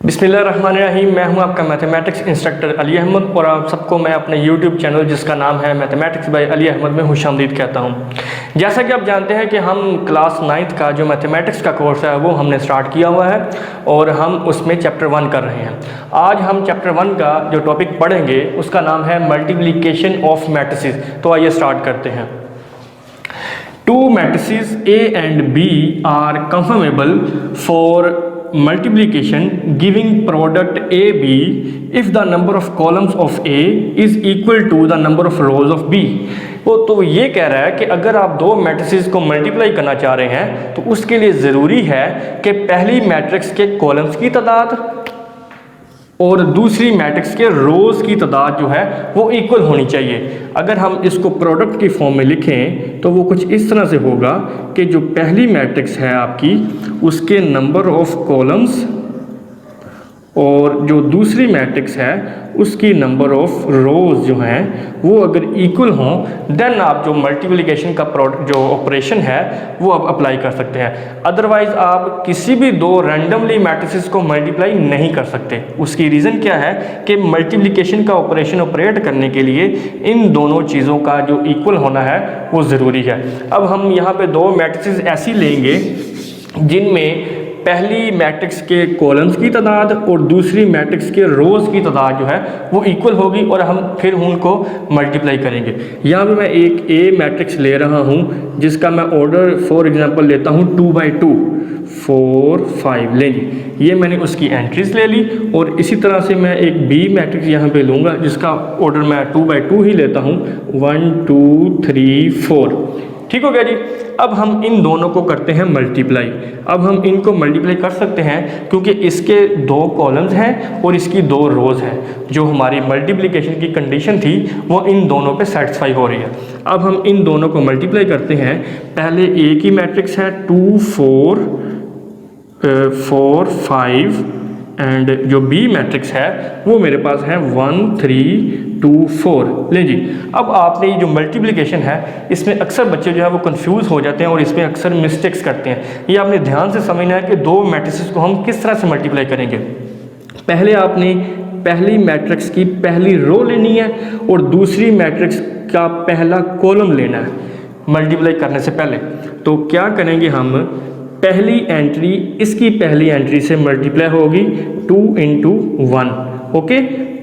बिस्मिल्लाहिर्रहमानिर्रहीम। मैं हूं आपका मैथमेटिक्स इंस्ट्रक्टर अली अहमद और आप सबको मैं अपने यूट्यूब चैनल जिसका नाम है मैथमेटिक्स बाय अली अहमद में खुशामदीद कहता हूं। जैसा कि आप जानते हैं कि हम क्लास 9th का जो मैथमेटिक्स का कोर्स है वो हमने स्टार्ट किया हुआ है और हम उसमें चैप्टर 1 कर रहे हैं। आज हम चैप्टर 1 का जो टॉपिक पढ़ेंगे उसका नाम है मल्टीप्लिकेशन ऑफ मैट्रिसेस। तो आइए स्टार्ट करते हैं। Two matrices A and B are conformable for multiplication giving product AB if the number of columns of A is equal to the number of rows of B। तो ये कह रहा है कि अगर आप दो मैट्रिसेस को मल्टीप्लाई करना चाह रहे हैं तो उसके लिए ज़रूरी है कि पहली मैट्रिक्स के कॉलम्स की तादाद और दूसरी मैट्रिक्स के रोज़ की तादाद जो है वो इक्वल होनी चाहिए। अगर हम इसको प्रोडक्ट की फॉर्म में लिखें तो वो कुछ इस तरह से होगा कि जो पहली मैट्रिक्स है आपकी उसके नंबर ऑफ कॉलम्स और जो दूसरी मैट्रिक्स है उसकी नंबर ऑफ रोज़ जो हैं वो अगर इक्वल हों देन आप जो मल्टीप्लिकेशन का जो ऑपरेशन है वो आप अप्लाई कर सकते हैं। अदरवाइज़ आप किसी भी दो रैंडमली मैट्रिसेस को मल्टीप्लाई नहीं कर सकते। उसकी रीज़न क्या है कि मल्टीप्लिकेशन का ऑपरेशन ऑपरेट करने के लिए इन दोनों चीज़ों का जो इक्वल होना है वो ज़रूरी है। अब हम यहाँ पे दो मैट्रिसेस ऐसी लेंगे जिनमें पहली मैट्रिक्स के कॉलम्स की तादाद और दूसरी मैट्रिक्स के रोज़ की तादाद जो है वो इक्वल होगी और हम फिर उनको मल्टीप्लाई करेंगे। यहाँ पे मैं एक ए मैट्रिक्स ले रहा हूँ जिसका मैं ऑर्डर फॉर एग्जांपल लेता हूँ 2×2 4 5। ले जी, ये मैंने उसकी एंट्रीज ले ली और इसी तरह से मैं एक बी मैट्रिक्स यहाँ पे लूँगा जिसका ऑर्डर मैं 2×2 ही लेता हूँ 1 2 3 4। ठीक हो गया जी। अब हम इन दोनों को करते हैं मल्टीप्लाई। अब हम इनको मल्टीप्लाई कर सकते हैं क्योंकि इसके दो कॉलम्स हैं और इसकी दो रोज़ हैं। जो हमारी मल्टीप्लिकेशन की कंडीशन थी वो इन दोनों पे सेटिस्फाई हो रही है। अब हम इन दोनों को मल्टीप्लाई करते हैं। पहले ए की मैट्रिक्स है 2 4 4 5 एंड जो बी मैट्रिक्स है वो मेरे पास है 1 3 2 4। ले जी, अब आपने ये जो मल्टीप्लिकेशन है इसमें अक्सर बच्चे जो है वो कंफ्यूज हो जाते हैं और इसमें अक्सर मिस्टेक्स करते हैं। ये आपने ध्यान से समझना है कि दो मैट्रिसेस को हम किस तरह से मल्टीप्लाई करेंगे। पहले आपने पहली मैट्रिक्स की पहली रो लेनी है और दूसरी मैट्रिक्स का पहला कॉलम लेना है मल्टीप्लाई करने से पहले। तो क्या करेंगे हम, पहली एंट्री इसकी पहली एंट्री से मल्टीप्लाई होगी 2 × 1 okay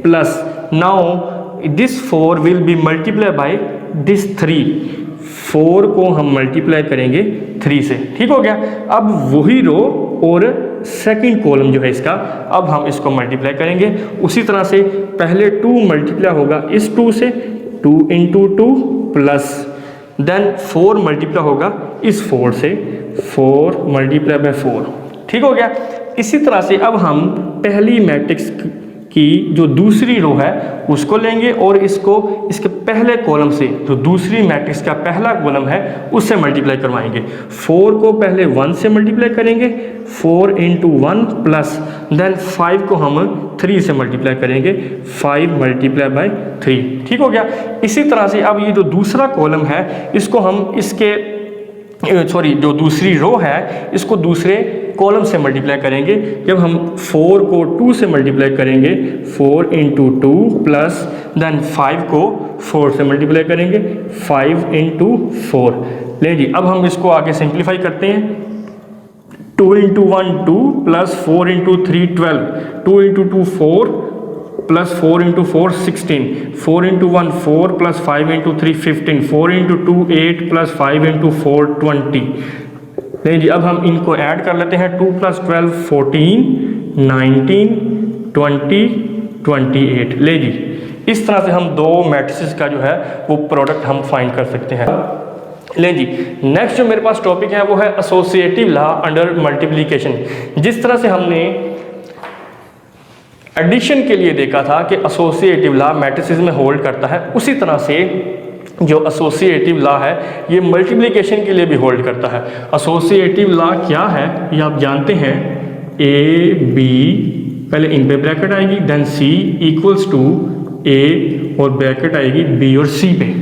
plus now this 4 will be multiply by this 3। 4 को हम मल्टीप्लाई करेंगे 3 से। ठीक हो गया। अब वही रो और सेकंड कॉलम जो है इसका अब हम इसको मल्टीप्लाई करेंगे उसी तरह से। पहले 2 मल्टीप्लाई होगा इस 2 से 2 × 2 प्लस देन 4 मल्टीप्लाई होगा इस 4 से 4 मल्टीप्लाई बाय 4। ठीक हो गया। इसी तरह से अब हम पहली मैट्रिक्स की जो दूसरी रो है उसको लेंगे और इसको इसके पहले कॉलम से जो दूसरी मैट्रिक्स का पहला कॉलम है उससे मल्टीप्लाई करवाएंगे। 4 को पहले 1 से मल्टीप्लाई करेंगे 4 × 1 प्लस देन 5 को हम 3 से मल्टीप्लाई करेंगे 5 मल्टीप्लाई बाय 3। ठीक हो गया। इसी तरह से अब ये जो दूसरा कॉलम है इसको हम इसके जो दूसरी रो है इसको दूसरे कॉलम से मल्टीप्लाई करेंगे। जब हम 4 को 2 से मल्टीप्लाई करेंगे 4 × 2 प्लस देन 5 को 4 से मल्टीप्लाई करेंगे 5 × 4। ले जी, अब हम इसको आगे सिंप्लीफाई करते हैं। 2 × 1 2 प्लस 4 × 3 12 2 × 2 4 प्लस 4 × 4 16 4 × 1 4 प्लस 5 × 3 15 4 × 2 8 प्लस 5 × 4 20। नहीं जी, अब हम इनको ऐड कर लेते हैं 2 + 12 14 19 20 28। ले जी, इस तरह से हम दो मैट्रिसेस का जो है वो प्रोडक्ट हम फाइंड कर सकते हैं। ले जी, नेक्स्ट जो मेरे पास टॉपिक है वो है एसोसिएटिव लॉ अंडर मल्टीप्लिकेशन। जिस तरह से हमने एडिशन के लिए देखा था कि एसोसिएटिव लॉ मैट्रिसेस में होल्ड करता है, उसी तरह से जो एसोसिएटिव लॉ है ये मल्टीप्लिकेशन के लिए भी होल्ड करता है। एसोसिएटिव लॉ क्या है ये आप जानते हैं। ए बी पहले इन पे ब्रैकेट आएगी देन सी इक्वल्स टू ए और ब्रैकेट आएगी बी और सी पे।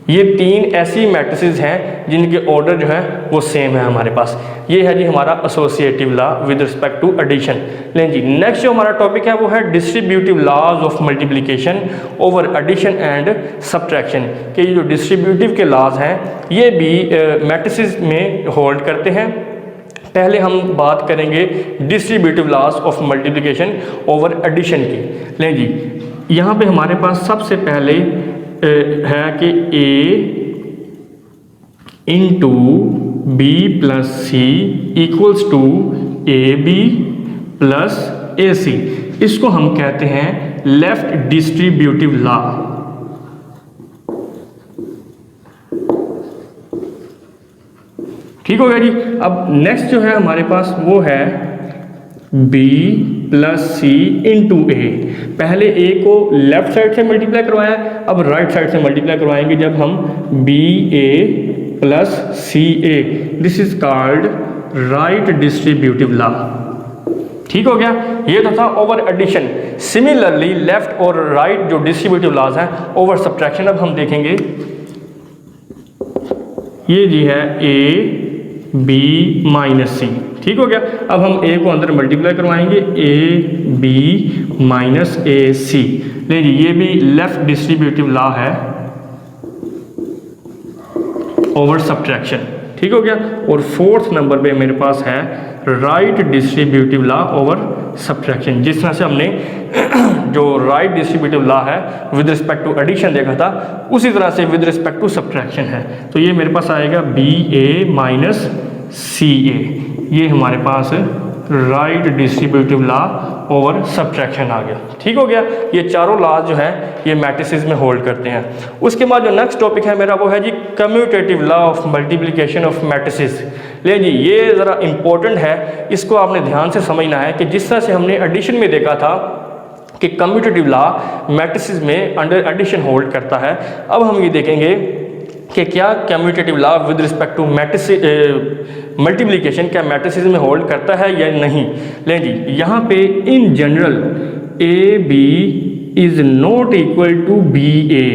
ये 3 ऐसी मैट्रिसेस हैं जिनके ऑर्डर जो है वो सेम है हमारे पास। ये है जी हमारा associative law with respect to addition. लेकिन जी नेक्स्ट जो हमारा टॉपिक है वो है distributive laws of multiplication over addition and subtraction. कि ये जो डिस्ट्रीब्यूटिव के लॉज हैं ये भी मैट्रिसेस में होल्ड करते हैं। पहले हम बात करेंगे distributive laws of multiplication over addition की। लेकिन जी यहाँ पे हमारे पास सबसे पहले है कि a into B plus C equals to A B plus A C. इसको हम कहते हैं लेफ्ट डिस्ट्रीब्यूटिव लॉ। ठीक हो गया जी। अब नेक्स्ट जो है हमारे पास वो है b प्लस सी इंटू ए। पहले a को लेफ्ट साइड से मल्टीप्लाई करवाया, अब राइट साइड से मल्टीप्लाई करवाएंगे जब हम B A plus C A. This is called right distributive law. ठीक हो गया। ये तो था ओवर एडिशन। सिमिलरली लेफ्ट और राइट जो डिस्ट्रीब्यूटिव लॉज हैं ओवर सब्ट्रैक्शन अब हम देखेंगे। ये जी है a b माइनस सी। ठीक हो गया। अब हम a को अंदर मल्टीप्लाई करवाएंगे a b माइनस ए सी। लेकिन ये भी लेफ्ट डिस्ट्रीब्यूटिव लॉ है ओवर सब्ट्रैक्शन। ठीक हो गया। और फोर्थ नंबर पे मेरे पास है right distributive law over subtraction. जिस तरह से हमने जो राइट डिस्ट्रीब्यूटिव लॉ है विद रिस्पेक्ट टू एडिशन देखा था, उसी तरह से विद रिस्पेक्ट टू सब्ट्रैक्शन है। तो ये मेरे पास आएगा B A minus C A. ये हमारे पास right distributive law over subtraction आ गया। ठीक हो गया। ये चारों लॉज जो हैं ये मैट्रिसेस में होल्ड करते हैं। उसके बाद जो नेक्स्ट टॉपिक है मेरा वो है जी commutative law of multiplication of matrices. ले जी ये ज़रा इंपॉर्टेंट है, इसको आपने ध्यान से समझना है कि जिस तरह से हमने एडिशन में देखा था कि कम्यूटेटिव लॉ मैट्रिसेस में अंडर एडिशन होल्ड करता है, अब हम ये देखेंगे कि क्या commutative law with respect to multiplication क्या मैट्रिसेस में होल्ड करता है या नहीं। लेकिन जी यहाँ पे in general A B is not equal to B A.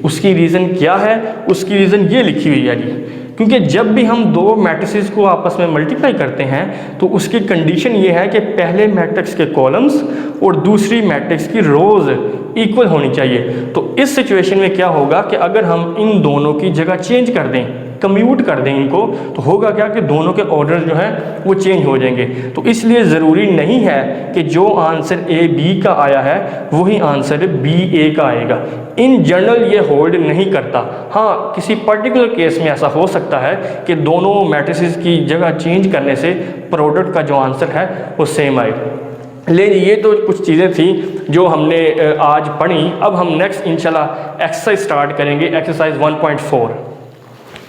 उसकी रीज़न क्या है? उसकी रीज़न ये लिखी हुई है जी, क्योंकि जब भी हम दो मैट्रिसेस को आपस में मल्टीप्लाई करते हैं तो उसकी कंडीशन ये है कि पहले मैट्रिक्स के कॉलम्स और दूसरी मैट्रिक्स की रोज इक्वल होनी चाहिए। तो इस सिचुएशन में क्या होगा कि अगर हम इन दोनों की जगह चेंज कर दें, कम्यूट कर दें इनको, तो होगा क्या कि दोनों के ऑर्डर जो हैं वो चेंज हो जाएंगे। तो इसलिए ज़रूरी नहीं है कि जो आंसर ए बी का आया है वही आंसर बी ए का आएगा। इन जनरल ये होल्ड नहीं करता। हाँ, किसी पर्टिकुलर केस में ऐसा हो सकता है कि दोनों मैट्रिसेस की जगह चेंज करने से प्रोडक्ट का जो आंसर है वो सेम आए। लेकिन ये तो कुछ चीज़ें थी जो हमने आज पढ़ी। अब हम नेक्स्ट इंशाल्लाह एक्सरसाइज स्टार्ट करेंगे, एक्सरसाइज 1.4।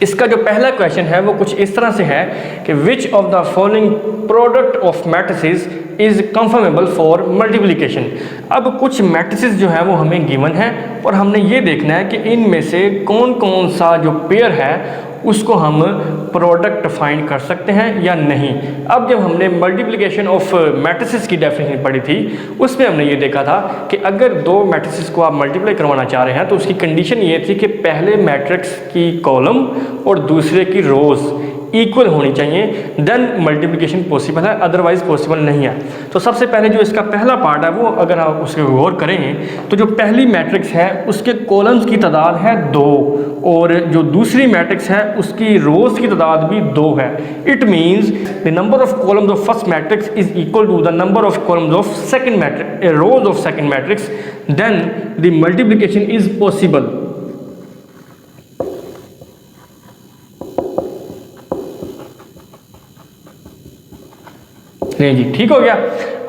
इसका जो पहला क्वेश्चन है वो कुछ इस तरह से है कि which of the following product of matrices is confirmable for multiplication. अब कुछ मैट्रिसेस जो है वो हमें गिवन है और हमने ये देखना है कि इनमें से कौन कौन सा जो पेयर है उसको हम प्रोडक्ट फाइंड कर सकते हैं या नहीं। अब जब हमने मल्टीप्लिकेशन ऑफ मैट्रिसेस की डेफिनेशन पढ़ी थी उसमें हमने ये देखा था कि अगर दो मैट्रिसेस को आप मल्टीप्लाई करवाना चाह रहे हैं तो उसकी कंडीशन ये थी कि पहले मैट्रिक्स की कॉलम और दूसरे की रोज़ इक्वल होनी चाहिए, देन मल्टीप्लिकेशन पॉसिबल है, अदरवाइज पॉसिबल नहीं है। तो सबसे पहले जो इसका पहला पार्ट है वो अगर आप उसके गौर करें तो जो पहली मैट्रिक्स है उसके कॉलम्स की तादाद है 2 और जो दूसरी मैट्रिक्स है उसकी रोज़ की तादाद भी 2 है। It means the number of columns of first matrix is equal to the number of columns of second matrix, rows of second matrix, then the multiplication is possible. नहीं जी, ठीक हो गया।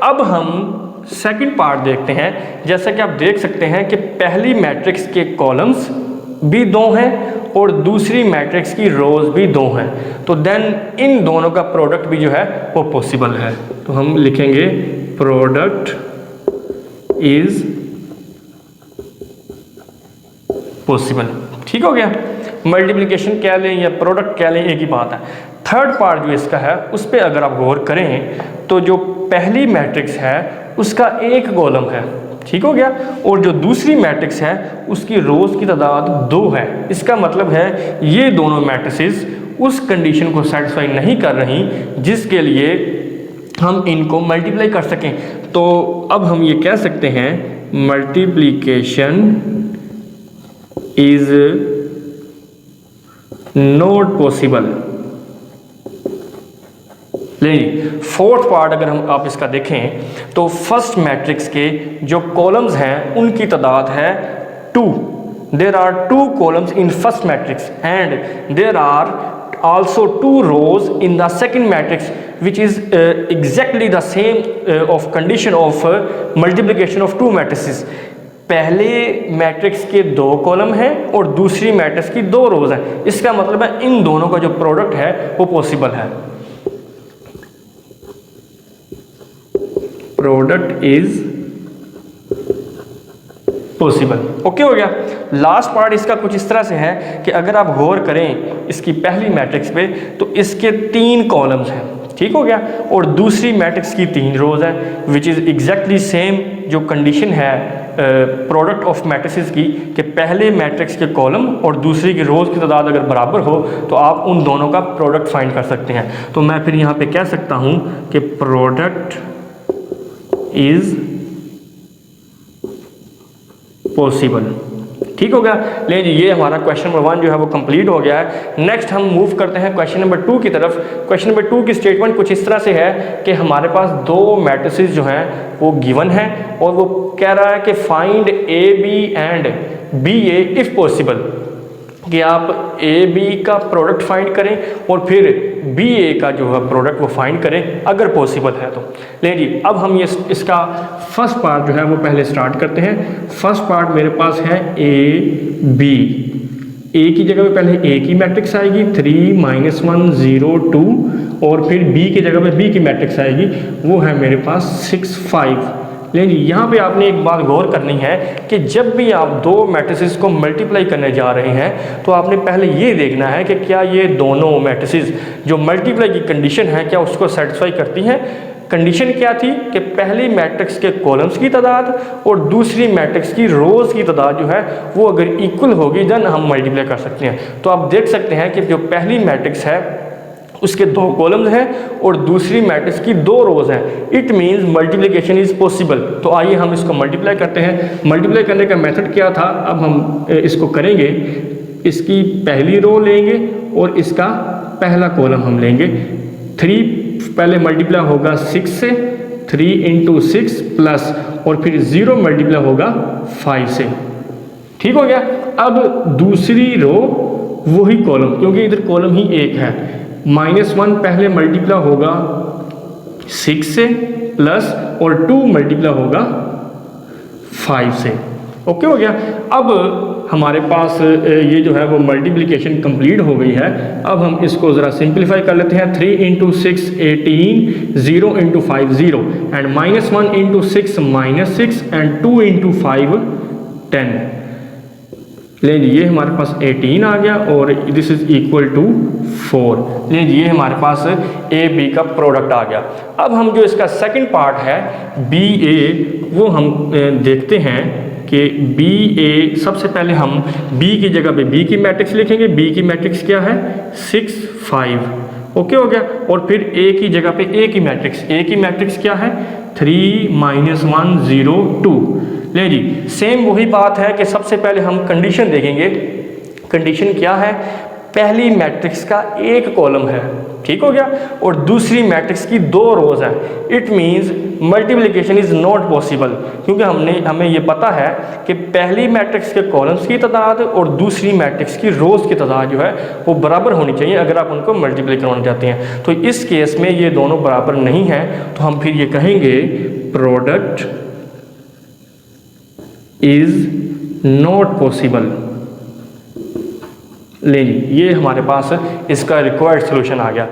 अब हम सेकंड पार्ट देखते हैं। जैसा कि आप देख सकते हैं कि पहली मैट्रिक्स के कॉलम्स भी 2 हैं और दूसरी मैट्रिक्स की रोज भी 2 हैं, तो देन इन दोनों का प्रोडक्ट भी जो है वो पॉसिबल है। तो हम लिखेंगे प्रोडक्ट इज पॉसिबल। ठीक हो गया। मल्टीप्लिकेशन कह लें या प्रोडक्ट कह लें, एक ही बात है। थर्ड पार्ट जो इसका है उस पर अगर आप गौर करें तो जो पहली मैट्रिक्स है उसका एक कॉलम है, ठीक हो गया। और जो दूसरी मैट्रिक्स है उसकी रोज़ की तादाद 2 है। इसका मतलब है ये दोनों मैट्रिसेस उस कंडीशन को सेटिस्फाई नहीं कर रही जिसके लिए हम इनको मल्टीप्लाई कर सकें। तो अब हम ये कह सकते हैं मल्टीप्लिकेशन इज नॉट पॉसिबल। लेकिन फोर्थ पार्ट अगर हम आप इसका देखें तो फर्स्ट मैट्रिक्स के जो कॉलम्स हैं उनकी तादाद है 2। There are 2 columns in first matrix and there are also 2 rows in the second matrix which is exactly the same of condition of multiplication of 2 matrices। पहले मैट्रिक्स के 2 कॉलम हैं और दूसरी मैट्रिक्स की 2 रोज हैं। इसका मतलब है इन दोनों का जो प्रोडक्ट है वो पॉसिबल है। Product is possible. ओके हो गया। लास्ट पार्ट इसका कुछ इस तरह से है कि अगर आप गौर करें इसकी पहली मैट्रिक्स पे तो इसके 3 कॉलम्स हैं, ठीक हो गया, और दूसरी मैट्रिक्स की 3 रोज हैं विच इज़ एग्जैक्टली सेम जो कंडीशन है प्रोडक्ट ऑफ मैट्रिसेस की कि पहले मैट्रिक्स के कॉलम और दूसरी की रोज की तादाद अगर बराबर हो तो आप उन दोनों का प्रोडक्ट फाइंड कर सकते हैं। तो मैं फिर यहाँ पे कह सकता हूँ कि प्रोडक्ट इज़ पॉसिबल। ठीक हो गया। लेकिन ये हमारा क्वेश्चन नंबर 1 जो है वो कंप्लीट हो गया है। नेक्स्ट हम मूव करते हैं क्वेश्चन नंबर 2 की तरफ। क्वेश्चन नंबर 2 की स्टेटमेंट कुछ इस तरह से है कि हमारे पास 2 मैट्रिसेस जो हैं वो गिवन है और वो कह रहा है कि find A B and B A if possible, कि आप ए बी का प्रोडक्ट फाइंड करें और फिर बी ए का जो है प्रोडक्ट वो फाइंड करें अगर पॉसिबल है तो। लेकिन जी अब हम ये इसका फर्स्ट पार्ट जो है वो पहले स्टार्ट करते हैं। फर्स्ट पार्ट मेरे पास है ए बी। ए की जगह पे पहले ए की मैट्रिक्स आएगी 3 -1 0 2 और फिर बी की जगह पे बी की मैट्रिक्स आएगी वो है मेरे पास 6 5। लेकिन यहाँ पे आपने एक बात गौर करनी है कि जब भी आप 2 मैट्रिसेस को मल्टीप्लाई करने जा रहे हैं तो आपने पहले ये देखना है कि क्या ये दोनों मैट्रिसेस जो मल्टीप्लाई की कंडीशन है क्या उसको सेटिस्फाई करती हैं। कंडीशन क्या थी कि पहली मैट्रिक्स के कॉलम्स की तादाद और दूसरी मैट्रिक्स की रोज की तादाद जो है वो अगर इक्वल होगी देन हम मल्टीप्लाई कर सकते हैं। तो आप देख सकते हैं कि जो पहली मैट्रिक्स है उसके 2 कॉलम्स हैं और दूसरी मैट्रिक्स की 2 रोज हैं। It means multiplication is possible. तो आइए हम इसको मल्टीप्लाई करते हैं। मल्टीप्लाई करने का मेथड क्या था, अब हम इसको करेंगे। इसकी पहली रो लेंगे और इसका पहला कॉलम हम लेंगे। 3 पहले मल्टीप्लाई होगा 6 से, 3 × 6 प्लस और फिर 0 मल्टीप्लाई होगा 5 से। ठीक हो गया। अब दूसरी रो वही कॉलम, क्योंकि इधर कॉलम ही एक है। -1 पहले मल्टीप्लाई होगा 6 से प्लस और 2 मल्टीप्लाई होगा 5 से। ओके हो गया। अब हमारे पास ये जो है वो मल्टीप्लिकेशन कंप्लीट हो गई है। अब हम इसको ज़रा सिंप्लीफाई कर लेते हैं। 3 × 6 18, 0 × 5 0 एंड -1 × 6 -6 एंड 2 × 5 10। लेकिन ये हमारे पास 18 आ गया और दिस इज इक्वल टू 4। लेकिन ये हमारे पास ए बी का प्रोडक्ट आ गया। अब हम जो इसका सेकंड पार्ट है बी ए वो हम देखते हैं कि बी ए सबसे पहले हम बी की जगह पे बी की मैट्रिक्स लिखेंगे। बी की मैट्रिक्स क्या है 6 5। ओके हो गया। और फिर ए की जगह पे ए की मैट्रिक्स क्या है 3 -1 0 2। ले जी सेम वही बात है कि सबसे पहले हम कंडीशन देखेंगे। कंडीशन क्या है, पहली मैट्रिक्स का एक कॉलम है, ठीक हो गया, और दूसरी मैट्रिक्स की 2 रोज हैं। It means multiplication is not possible, क्योंकि हमें ये पता है कि पहली मैट्रिक्स के कॉलम्स की तादाद और दूसरी मैट्रिक्स की रोज की तादाद जो है वो बराबर होनी चाहिए अगर आप उनको मल्टीप्लाई करवाना चाहते हैं। तो इस केस में ये दोनों बराबर नहीं हैं, तो हम फिर ये कहेंगे प्रोडक्ट इज नॉट पॉसिबल। ले ये हमारे पास इसका रिक्वायर्ड सॉल्यूशन आ गया।